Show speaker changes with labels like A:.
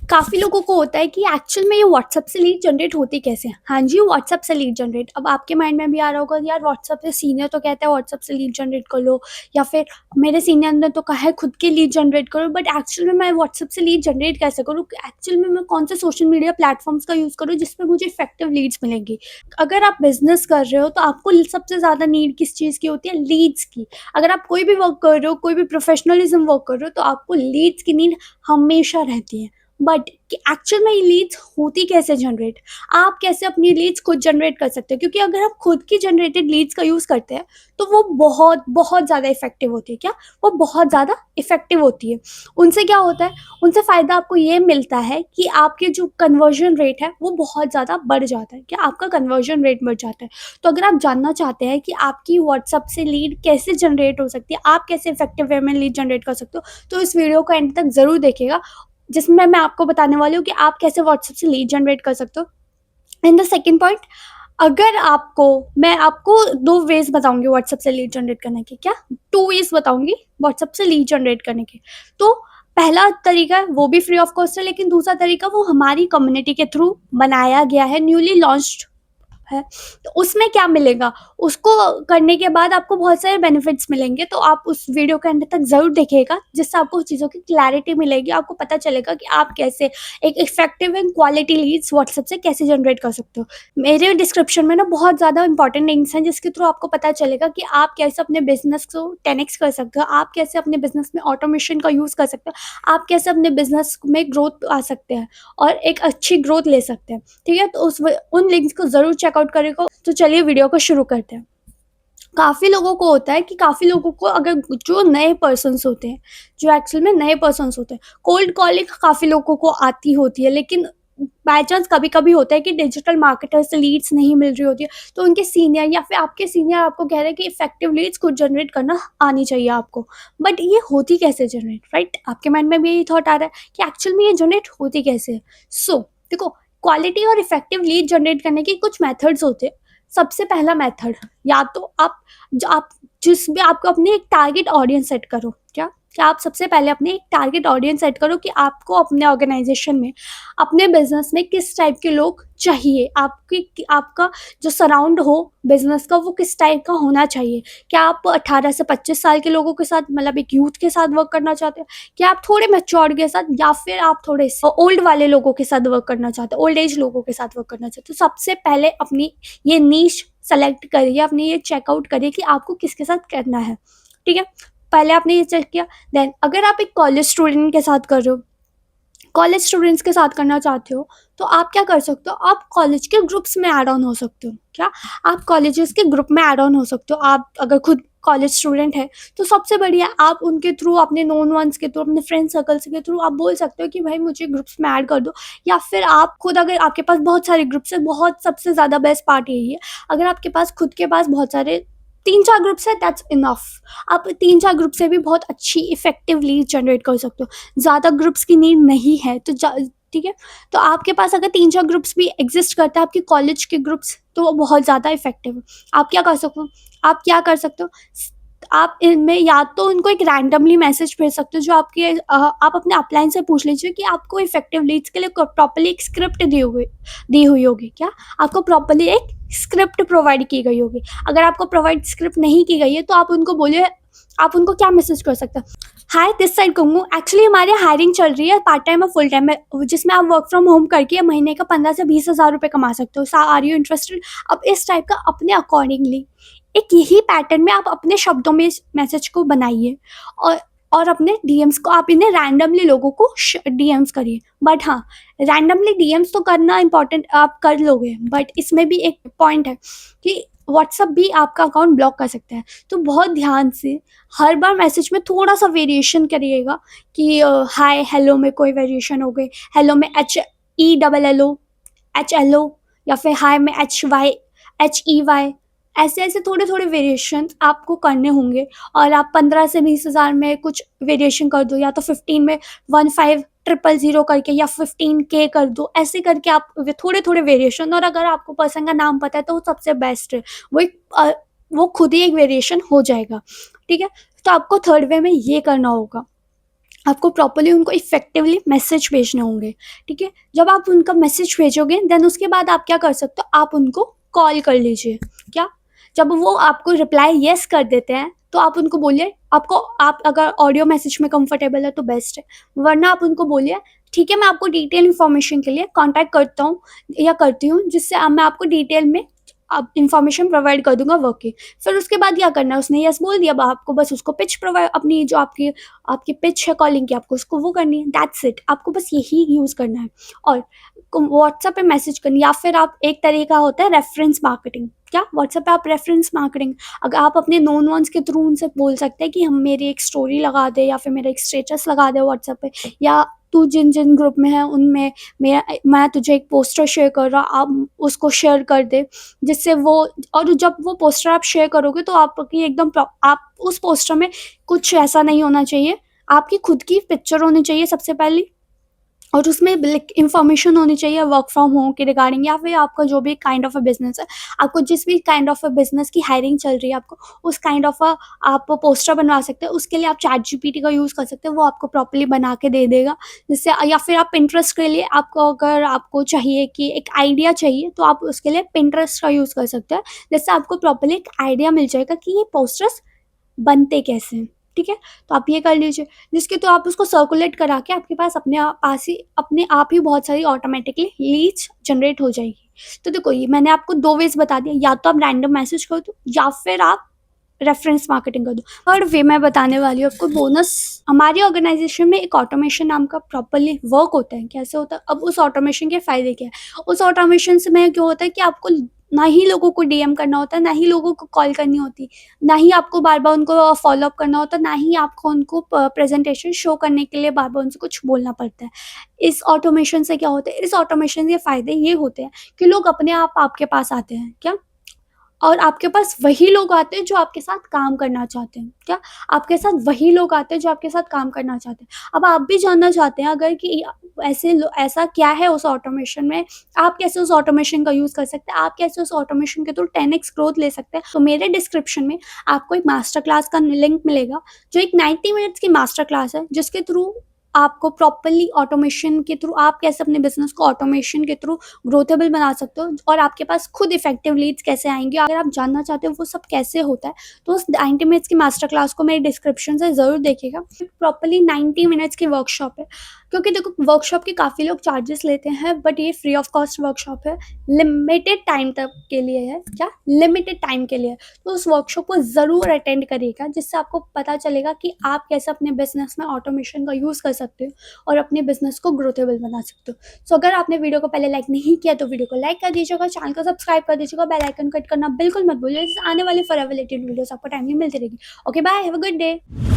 A: काफ़ी लोगों को होता है कि एक्चुअल में ये व्हाट्सएप से लीड जनरेट होती कैसे है। हाँ जी, व्हाट्सएप से लीड जनरेट। अब आपके माइंड में भी आ रहा होगा यार, व्हाट्सएप से सीनियर तो कहता है व्हाट्सएप से लीड जनरेट कर लो, या फिर मेरे सीनियर ने तो कहा है खुद के लीड जनरेट करो। बट एक्चुअल में मैं व्हाट्सएप से लीड जनरेट कैसे करूँ? एक्चुअल में मैं कौन से सोशल मीडिया प्लेटफॉर्म्स का यूज़ करूँ जिसमें मुझे इफेक्टिव लीड्स मिलेंगी? अगर आप बिजनेस कर रहे हो तो आपको सबसे ज़्यादा नीड किस चीज़ की होती है? लीड्स की। अगर आप कोई भी वर्क कर रहे हो, कोई भी प्रोफेशनलिज्म वर्क कर रहे हो, तो आपको लीड्स की नीड हमेशा रहती है। बट कि एक्चुअल में ये लीड्स होती कैसे जनरेट? आप कैसे अपनी लीड्स खुद जनरेट कर सकते हो? क्योंकि अगर आप खुद की जनरेटेड लीड्स का यूज़ करते हैं तो वो बहुत बहुत ज़्यादा इफेक्टिव होती है। क्या? वो बहुत ज़्यादा इफेक्टिव होती है। उनसे क्या होता है? उनसे फ़ायदा आपको ये मिलता है कि आपके जो कन्वर्जन रेट है वो बहुत ज़्यादा बढ़ जाता है। क्या? आपका कन्वर्जन रेट बढ़ जाता है। तो अगर आप जानना चाहते हैं कि आपकी व्हाट्सएप से लीड कैसे जनरेट हो सकती है, आप कैसे इफेक्टिव वे में लीड जनरेट कर सकते हो, तो इस वीडियो को एंड तक ज़रूर देखिएगा, जिसमें मैं आपको बताने वाली हूँ कि आप कैसे व्हाट्सएप से लीड जनरेट कर सकते हो। एंड द सेकंड पॉइंट, अगर आपको मैं आपको 2 वेज़ बताऊँगी व्हाट्सएप से लीड जनरेट करने के। क्या? 2 वेज़ बताऊँगी व्हाट्सएप से लीड जनरेट करने के। तो पहला तरीका है वो भी फ्री ऑफ कॉस्ट है, लेकिन दूसरा तरीका वो हमारी कम्युनिटी के थ्रू बनाया गया है, न्यूली लॉन्च्ड है। तो उसमें क्या मिलेगा? उसको करने के बाद आपको बहुत सारे बेनिफिट्स मिलेंगे, तो आप उस वीडियो के एंड तक ज़रूर देखिएगा, जिससे आपको चीज़ों की क्लैरिटी मिलेगी। आपको पता चलेगा कि आप कैसे एक effective and quality Leeds WhatsApp से कैसे जनरेट कर सकते हो। मेरे डिस्क्रिप्शन में ना बहुत ज़्यादा इंपॉर्टेंट लिंक्स हैं, जिसके थ्रू आपको पता चलेगा कि आप कैसे अपने बिज़नेस को 10x कर सकते हो, आप कैसे अपने बिज़नेस में ऑटोमेशन का यूज़ कर सकते हो, आप कैसे अपने बिज़नेस में ग्रोथ आ सकते हैं और एक अच्छी ग्रोथ ले सकते हैं। ठीक है? तो उन लिंक्स को ज़रूर चेकआउट करेगा। तो चलिए वीडियो को शुरू करते हैं। काफ़ी लोगों को होता है कि काफ़ी लोगों को, अगर जो नए पर्सन्स होते हैं, जो एक्चुअल में नए पर्सन्स होते हैं, कोल्ड कॉलिंग काफ़ी लोगों को आती होती है, लेकिन बाय चांस कभी-कभी होता है कि डिजिटल मार्केटर से लीड्स नहीं मिल रही होती है, तो उनके सीनियर या फिर आपके सीनियर आपको कह रहे हैं कि इफेक्टिव लीड्स खुद जनरेट करना आनी चाहिए आपको। बट ये होती कैसे जनरेट, राइट? आपके माइंड में भी यही थॉट आ रहा है कि एक्चुअल में ये जनरेट होती कैसे है? देखो, क्वालिटी और इफेक्टिव लीड जनरेट करने के कुछ मेथड्स होते हैं। सबसे पहला मेथड, या तो आप जिस भी आपको अपनी एक टारगेट ऑडियंस सेट करो। क्या आप सबसे पहले अपनी एक टारगेट ऑडियंस सेट करो कि आपको अपने ऑर्गेनाइजेशन में, अपने बिजनेस में किस टाइप के लोग चाहिए, आपका जो सराउंड हो बिजनेस का वो किस टाइप का होना चाहिए। क्या आप 18 से 25 साल के लोगों के साथ, मतलब एक यूथ के साथ वर्क करना चाहते हो? क्या आप थोड़े मैच्योर्ड के साथ, या फिर आप थोड़े ओल्ड वाले लोगों के साथ वर्क करना चाहते हो, ओल्ड एज लोगों के साथ वर्क करना चाहते हो? तो सबसे पहले अपनी ये नीश सेलेक्ट करिए, अपने ये चेकआउट करिए कि आपको किसके साथ करना है। ठीक है? पहले आपने ये चेक किया। देन अगर आप एक कॉलेज स्टूडेंट के साथ कर रहे हो, कॉलेज स्टूडेंट्स के साथ करना चाहते हो, तो आप क्या कर सकते हो? आप कॉलेज के ग्रुप्स में ऐड ऑन हो सकते हो। क्या? आप कॉलेजेस के ग्रुप में ऐड ऑन हो सकते हो। आप अगर खुद कॉलेज स्टूडेंट है तो सबसे बढ़िया, आप उनके थ्रू, अपने नोन वंस के थ्रू, अपने फ्रेंड सर्कल्स के थ्रू आप बोल सकते हो कि भाई मुझे ग्रुप्स में ऐड कर दो। या फिर आप खुद, अगर आपके पास बहुत सारे ग्रुप्स है, बहुत सबसे ज़्यादा बेस्ट पार्ट यही है, अगर आपके पास खुद के पास बहुत सारे 3-4 ग्रुप्स है, दैट्स इनफ। आप 3-4 ग्रुप से भी बहुत अच्छी इफेक्टिव लीड जनरेट कर सकते हो। ज़्यादा ग्रुप्स की नीड नहीं है, तो ठीक है? तो आपके पास अगर 3-4 ग्रुप्स भी एग्जिस्ट करते हैं, आपके कॉलेज के ग्रुप्स, तो वो बहुत ज़्यादा इफेक्टिव है। आप क्या कर सकते हो? आप इनमें या तो उनको एक रैंडमली मैसेज भेज सकते हो, जो आप अपने अपलाइन से पूछ लीजिए कि आपको इफेक्टिव लीड्स के लिए प्रॉपर्ली एक स्क्रिप्ट दी हुई होगी। क्या? आपको प्रॉपर्ली एक स्क्रिप्ट प्रोवाइड की गई होगी। अगर आपको प्रोवाइड स्क्रिप्ट नहीं की गई है तो आप उनको बोलिए, आप उनको क्या मैसेज कर सकते हैं? हाय, दिस साइड कुंगू, एक्चुअली हमारे हायरिंग चल रही है पार्ट टाइम और फुल टाइम में, जिसमें आप वर्क फ्रॉम होम करके महीने का 15 से 20 हज़ार रुपये कमा सकते हो। Are you interested? अब इस टाइप का अपने अकॉर्डिंगली एक यही पैटर्न में आप अपने शब्दों में इस मैसेज को बनाइए, और अपने डीएम्स को आप इन्हें रैंडमली लोगों को डीएम्स करिए। बट हाँ, रैंडमली डीएम्स तो करना इंपॉर्टेंट, आप कर लोगे, बट इसमें भी एक पॉइंट है कि व्हाट्सअप भी आपका अकाउंट ब्लॉक कर सकता है। तो बहुत ध्यान से हर बार मैसेज में थोड़ा सा वेरिएशन करिएगा कि हाय हेलो में कोई वेरिएशन हो गई, हेलो में HELLO HLO, या फिर हाय में HYHEY, ऐसे ऐसे थोड़े थोड़े वेरिएशन आपको करने होंगे। और आप 15 से 20 हज़ार में कुछ वेरिएशन कर दो, या तो 15 में 150000 करके, या 15K कर दो। ऐसे करके आप थोड़े थोड़े वेरिएशन, और अगर आपको पर्सन का नाम पता है तो वो सबसे बेस्ट है। वो खुद ही एक वेरिएशन हो जाएगा। ठीक है? तो आपको थर्ड वे में ये करना होगा। आपको प्रॉपर्ली उनको इफ़ेक्टिवली मैसेज भेजने होंगे, ठीक है? जब आप उनका मैसेज भेजोगे देन उसके बाद आप क्या कर सकते हो, आप उनको कॉल कर लीजिए। क्या? जब वो आपको रिप्लाई येस कर देते हैं, तो आप उनको बोलिए आपको आप अगर ऑडियो मैसेज में कंफर्टेबल है तो बेस्ट है, वरना आप उनको बोलिए ठीक है मैं आपको डिटेल इन्फॉर्मेशन के लिए कॉन्टैक्ट करता हूँ या करती हूँ, जिससे मैं आपको डिटेल में अब इन्फॉर्मेशन प्रोवाइड कर दूँगा वर्क की। फिर उसके बाद क्या करना है, उसने येस बोल दिया, अब आपको बस उसको पिच प्रोवाइड अपनी जो आपकी आपकी पिच है कॉलिंग की, आपको उसको वो करनी है, दैट्स इट। आपको बस यही यूज़ करना है और व्हाट्सएप पे मैसेज करनी, या फिर आप एक तरीका होता है रेफरेंस मार्केटिंग। क्या? व्हाट्सएप पे आप रेफरेंस मार्केटिंग, अगर आप अपने नोन वन्स के थ्रू उनसे बोल सकते हैं कि हम मेरी एक स्टोरी लगा दे या फिर मेरा एक स्टेटस लगा दे व्हाट्सएप पे, या तू जिन जिन ग्रुप में है उनमें मैं तुझे एक पोस्टर शेयर कर रहा, आप उसको शेयर कर दे, जिससे वो, और जब वो पोस्टर आप शेयर करोगे तो आपकी एकदम आप उस पोस्टर में कुछ ऐसा नहीं होना चाहिए, आपकी खुद की पिक्चर होनी चाहिए सबसे पहले, और उसमें इन्फॉर्मेशन होनी चाहिए वर्क फ्रॉम होम के रिगार्डिंग, या फिर आपका जो भी काइंड ऑफ अ बिजनेस है, आपको जिस भी काइंड ऑफ अ बिजनेस की हायरिंग चल रही है, आपको उस काइंड ऑफ अ आप पोस्टर बनवा सकते हैं। उसके लिए आप चैट जीपीटी का यूज़ कर सकते हैं, वो आपको प्रॉपर्ली बना के दे देगा, जिससे, या फिर आप पिंटरेस्ट के लिए आपको अगर आपको चाहिए कि एक आइडिया चाहिए तो आप उसके लिए पिंटरेस्ट का यूज़ कर सकते हैं, जिससे आपको प्रॉपर्ली एक आइडिया मिल जाएगा कि ये पोस्टर्स बनते कैसे हैं, ठीक है? तो आप ये कर लीजिए, जिसके तो आप उसको सर्कुलेट करा के आपके पास अपने आप ही बहुत सारी ऑटोमेटिकली लीड्स जनरेट हो जाएगी। तो देखो ये मैंने आपको 2 वेज़ बता दिए, या तो आप रैंडम मैसेज कर दो या फिर आप रेफरेंस मार्केटिंग कर दो। थर्ड वे मैं बताने वाली हूँ आपको बोनस। हमारी ऑर्गेनाइज़ेशन में एक ऑटोमेशन नाम का प्रॉपर्ली वर्क होता है। कैसे होता है? अब उस ऑटोमेशन के फ़ायदे क्या हैं? उस ऑटोमेशन से में क्या होता है कि आपको ना ही लोगों को डीएम करना होता है, ना ही लोगों को कॉल करनी होती, ना ही आपको बार-बार उनको फ़ॉलो अप करना होता है, ना ही आपको उनको प्रेज़ेंटेशन शो करने के लिए बार-बार उनसे कुछ बोलना पड़ता है। इस ऑटोमेशन से क्या होता है? इस ऑटोमेशन के फ़ायदे ये होते हैं कि लोग अपने आप आपके पास आते हैं। क्या? और आपके पास वही लोग आते हैं जो आपके साथ काम करना चाहते हैं। क्या? आपके साथ वही लोग आते हैं जो आपके साथ काम करना चाहते हैं। अब आप भी जानना चाहते हैं अगर कि ऐसा क्या है उस ऑटोमेशन में, आप कैसे उस ऑटोमेशन का यूज़ कर सकते हैं, आप कैसे उस ऑटोमेशन के थ्रू 10x ग्रोथ ले सकते हैं। तो मेरे डिस्क्रिप्शन में आपको एक मास्टर क्लास का लिंक मिलेगा, जो एक 90 मिनट्स की मास्टर क्लास है, जिसके थ्रू आपको प्रॉपर्ली ऑटोमेशन के थ्रू आप कैसे अपने बिज़नेस को ऑटोमेशन के थ्रू ग्रोथेबल बना सकते हो, और आपके पास खुद इफेक्टिव लीड्स कैसे आएँगे। अगर आप जानना चाहते हो वो सब कैसे होता है, तो उस 90 मिनट्स की मास्टर क्लास को मेरे डिस्क्रिप्शन से ज़रूर देखिएगा। प्रॉपर्ली 90 मिनट्स की वर्कशॉप है, क्योंकि देखो वर्कशॉप के काफ़ी लोग चार्जेस लेते हैं, बट ये फ्री ऑफ कॉस्ट वर्कशॉप है, लिमिटेड टाइम तक के लिए है। क्या? लिमिटेड टाइम के लिए है। तो उस वर्कशॉप को ज़रूर अटेंड करिएगा, जिससे आपको पता चलेगा कि आप कैसे अपने बिज़नेस में ऑटोमेशन का यूज़ कर सकते हो और अपने बिज़नेस को ग्रोथेबल बना सकते हो। सो अगर आपने वीडियो को पहले लाइक नहीं किया तो वीडियो को लाइक कर दीजिएगा, चैनल को सब्सक्राइब कर दीजिएगा, बेल आइकन कट करना बिल्कुल मत भूलिए, जिससे आने वाली फॉर रिलेटेड वीडियोस आपको टाइमली मिलती रहेगी। Okay bye, have a good day.